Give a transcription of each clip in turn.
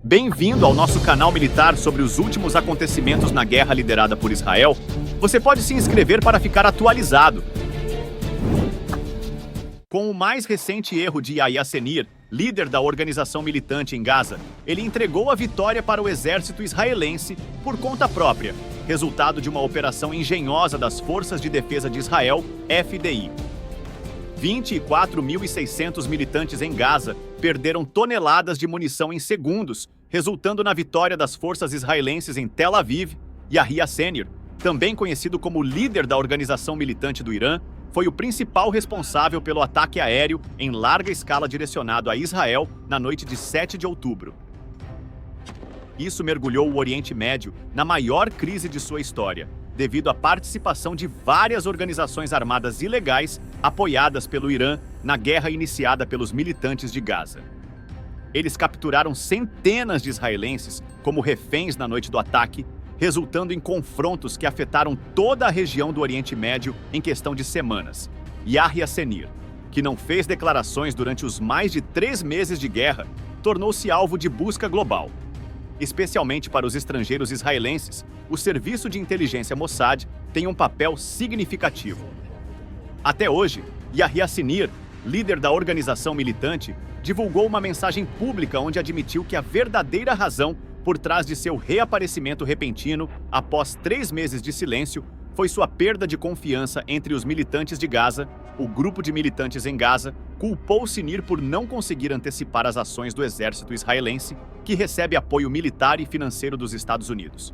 Bem-vindo ao nosso canal militar sobre os últimos acontecimentos na guerra liderada por Israel. Você pode se inscrever para ficar atualizado. Com o mais recente erro de Yahya Senir, líder da organização militante em Gaza, ele entregou a vitória para o exército israelense por conta própria, resultado de uma operação engenhosa das Forças de Defesa de Israel, FDI. 24.600 militantes em Gaza perderam toneladas de munição em segundos, resultando na vitória das forças israelenses em Tel Aviv. Yahya Senir, também conhecido como líder da organização militante do Irã, foi o principal responsável pelo ataque aéreo em larga escala direcionado a Israel na noite de 7 de outubro. Isso mergulhou o Oriente Médio na maior crise de sua história, devido à participação de várias organizações armadas ilegais apoiadas pelo Irã na guerra iniciada pelos militantes de Gaza. Eles capturaram centenas de israelenses como reféns na noite do ataque, resultando em confrontos que afetaram toda a região do Oriente Médio em questão de semanas. Yahya Senir, que não fez declarações durante os mais de 3 meses de guerra, tornou-se alvo de busca global. Especialmente para os estrangeiros israelenses, o serviço de inteligência Mossad tem um papel significativo. Até hoje, Yahya Senir, líder da organização militante, divulgou uma mensagem pública onde admitiu que a verdadeira razão por trás de seu reaparecimento repentino após 3 meses de silêncio foi sua perda de confiança entre os militantes de Gaza. O grupo de militantes em Gaza culpou Senir por não conseguir antecipar as ações do exército israelense, que recebe apoio militar e financeiro dos Estados Unidos.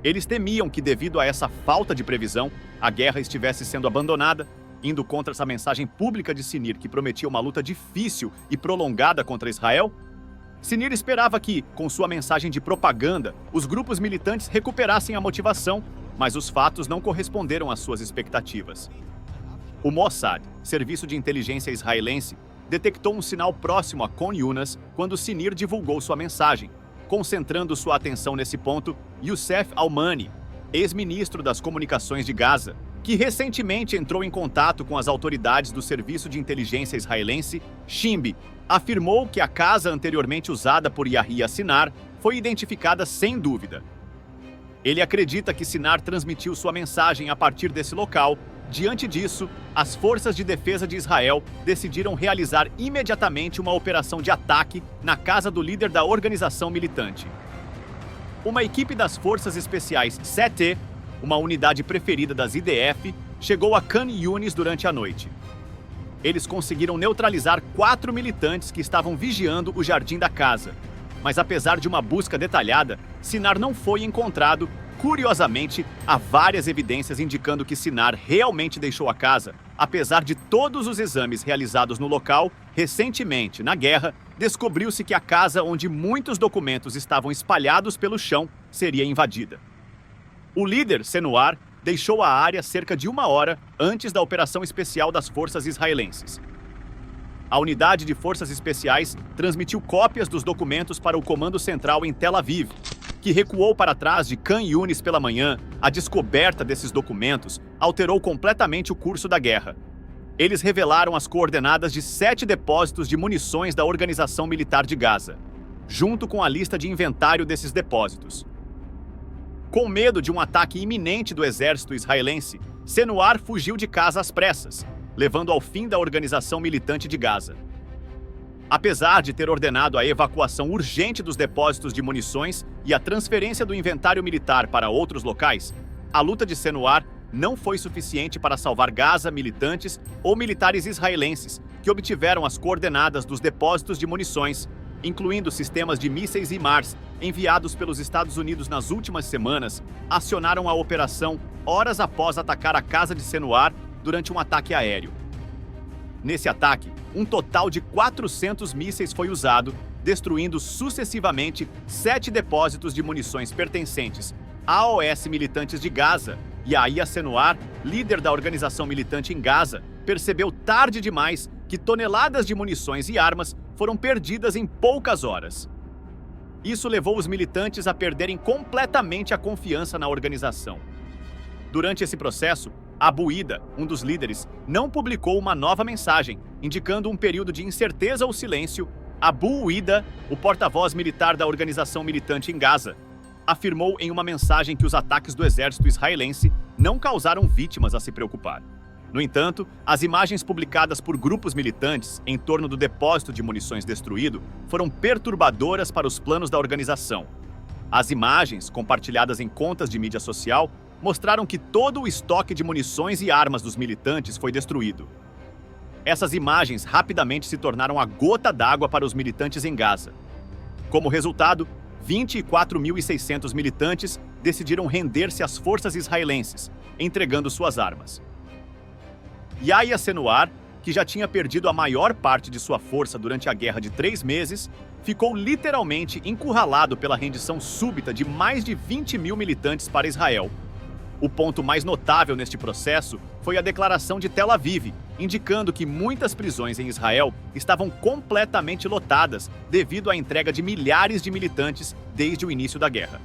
Eles temiam que, devido a essa falta de previsão, a guerra estivesse sendo abandonada, indo contra essa mensagem pública de Senir que prometia uma luta difícil e prolongada contra Israel. Senir esperava que, com sua mensagem de propaganda, os grupos militantes recuperassem a motivação, mas os fatos não corresponderam às suas expectativas. O Mossad, serviço de inteligência israelense, detectou um sinal próximo a Khan Younis quando Senir divulgou sua mensagem, concentrando sua atenção nesse ponto. Youssef Almani, ex-ministro das comunicações de Gaza, que recentemente entrou em contato com as autoridades do serviço de inteligência israelense, Shinbi, afirmou que a casa anteriormente usada por Yahya Senir foi identificada sem dúvida. Ele acredita que Senir transmitiu sua mensagem a partir desse local. Diante disso, as forças de defesa de Israel decidiram realizar imediatamente uma operação de ataque na casa do líder da organização militante. Uma equipe das Forças Especiais 7, uma unidade preferida das IDF, chegou a Khan Younis durante a noite. Eles conseguiram neutralizar 4 militantes que estavam vigiando o jardim da casa. Mas apesar de uma busca detalhada, Senir não foi encontrado. Curiosamente, há várias evidências indicando que Senir realmente deixou a casa. Apesar de todos os exames realizados no local, recentemente, na guerra, descobriu-se que a casa onde muitos documentos estavam espalhados pelo chão seria invadida. O líder, Senir, deixou a área cerca de 1 hora antes da operação especial das forças israelenses. A unidade de forças especiais transmitiu cópias dos documentos para o Comando Central em Tel Aviv, que recuou para trás de Khan Younis pela manhã. A descoberta desses documentos alterou completamente o curso da guerra. Eles revelaram as coordenadas de 7 depósitos de munições da Organização Militar de Gaza, junto com a lista de inventário desses depósitos. Com medo de um ataque iminente do exército israelense, Senir fugiu de casa às pressas, levando ao fim da organização militante de Gaza. Apesar de ter ordenado a evacuação urgente dos depósitos de munições e a transferência do inventário militar para outros locais, a luta de Senir não foi suficiente para salvar Gaza, militantes ou militares israelenses que obtiveram as coordenadas dos depósitos de munições, incluindo sistemas de mísseis HIMARS enviados pelos Estados Unidos nas últimas semanas, acionaram a operação horas após atacar a casa de Senir durante um ataque aéreo. Nesse ataque, um total de 400 mísseis foi usado, destruindo sucessivamente 7 depósitos de munições pertencentes a AOS militantes de Gaza. Yahya Senir, líder da organização militante em Gaza, percebeu tarde demais que toneladas de munições e armas foram perdidas em poucas horas. Isso levou os militantes a perderem completamente a confiança na organização. Durante esse processo, Abu Ida, um dos líderes, não publicou uma nova mensagem, indicando um período de incerteza ou silêncio. Abu Uida, o porta-voz militar da organização militante em Gaza, afirmou em uma mensagem que os ataques do exército israelense não causaram vítimas a se preocupar. No entanto, as imagens publicadas por grupos militantes em torno do depósito de munições destruído foram perturbadoras para os planos da organização. As imagens, compartilhadas em contas de mídia social, mostraram que todo o estoque de munições e armas dos militantes foi destruído. Essas imagens rapidamente se tornaram a gota d'água para os militantes em Gaza. Como resultado, 24.600 militantes decidiram render-se às forças israelenses, entregando suas armas. Yahya Senwar, que já tinha perdido a maior parte de sua força durante a guerra de 3 meses, ficou literalmente encurralado pela rendição súbita de mais de 20.000 militantes para Israel. O ponto mais notável neste processo foi a declaração de Tel Aviv, indicando que muitas prisões em Israel estavam completamente lotadas devido à entrega de milhares de militantes desde o início da guerra.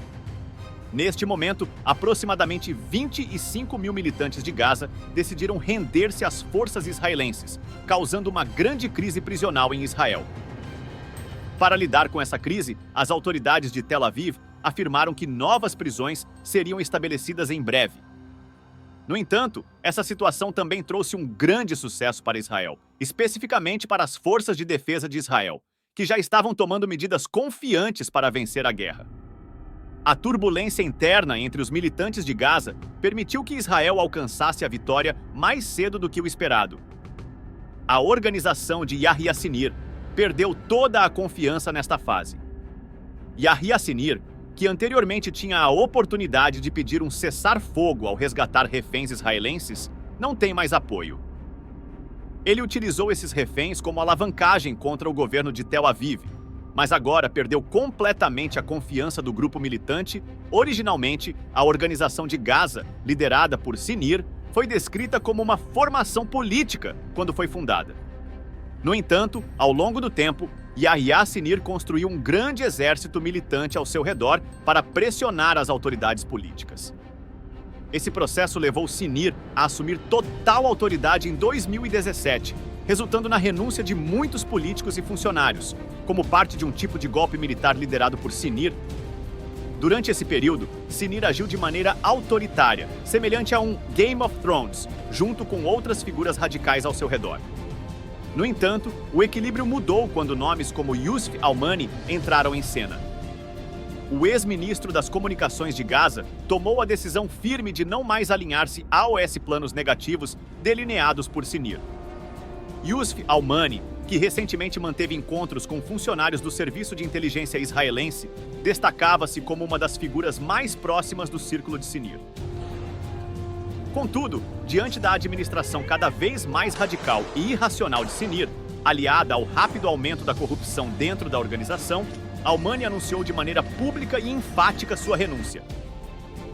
Neste momento, aproximadamente 25.000 militantes de Gaza decidiram render-se às forças israelenses, causando uma grande crise prisional em Israel. Para lidar com essa crise, as autoridades de Tel Aviv afirmaram que novas prisões seriam estabelecidas em breve. No entanto, essa situação também trouxe um grande sucesso para Israel, especificamente para as forças de defesa de Israel, que já estavam tomando medidas confiantes para vencer a guerra. A turbulência interna entre os militantes de Gaza permitiu que Israel alcançasse a vitória mais cedo do que o esperado. A organização de Yahya Sinir perdeu toda a confiança nesta fase. Yahya Sinir, que anteriormente tinha a oportunidade de pedir um cessar-fogo ao resgatar reféns israelenses, não tem mais apoio. Ele utilizou esses reféns como alavancagem contra o governo de Tel Aviv, mas agora perdeu completamente a confiança do grupo militante. Originalmente, a organização de Gaza, liderada por Sinir, foi descrita como uma formação política quando foi fundada. No entanto, ao longo do tempo, Yahya Sinir construiu um grande exército militante ao seu redor para pressionar as autoridades políticas. Esse processo levou Sinir a assumir total autoridade em 2017, resultando na renúncia de muitos políticos e funcionários, como parte de um tipo de golpe militar liderado por Sinir. Durante esse período, Sinir agiu de maneira autoritária, semelhante a um Game of Thrones, junto com outras figuras radicais ao seu redor. No entanto, o equilíbrio mudou quando nomes como Yousef Almani entraram em cena. O ex-ministro das Comunicações de Gaza tomou a decisão firme de não mais alinhar-se aos planos negativos delineados por Sinir. Yousef Almani, que recentemente manteve encontros com funcionários do Serviço de Inteligência israelense, destacava-se como uma das figuras mais próximas do círculo de Sinir. Contudo, diante da administração cada vez mais radical e irracional de Sinir, aliada ao rápido aumento da corrupção dentro da organização, Almani anunciou de maneira pública e enfática sua renúncia.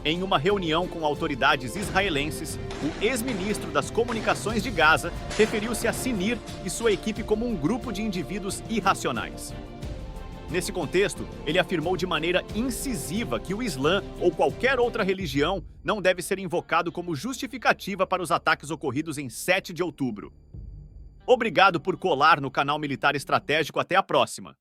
Em uma reunião com autoridades israelenses, o ex-ministro das Comunicações de Gaza referiu-se a Sinir e sua equipe como um grupo de indivíduos irracionais. Nesse contexto, ele afirmou de maneira incisiva que o Islã ou qualquer outra religião não deve ser invocado como justificativa para os ataques ocorridos em 7 de outubro. Obrigado por colar no canal Militar Estratégico. Até a próxima!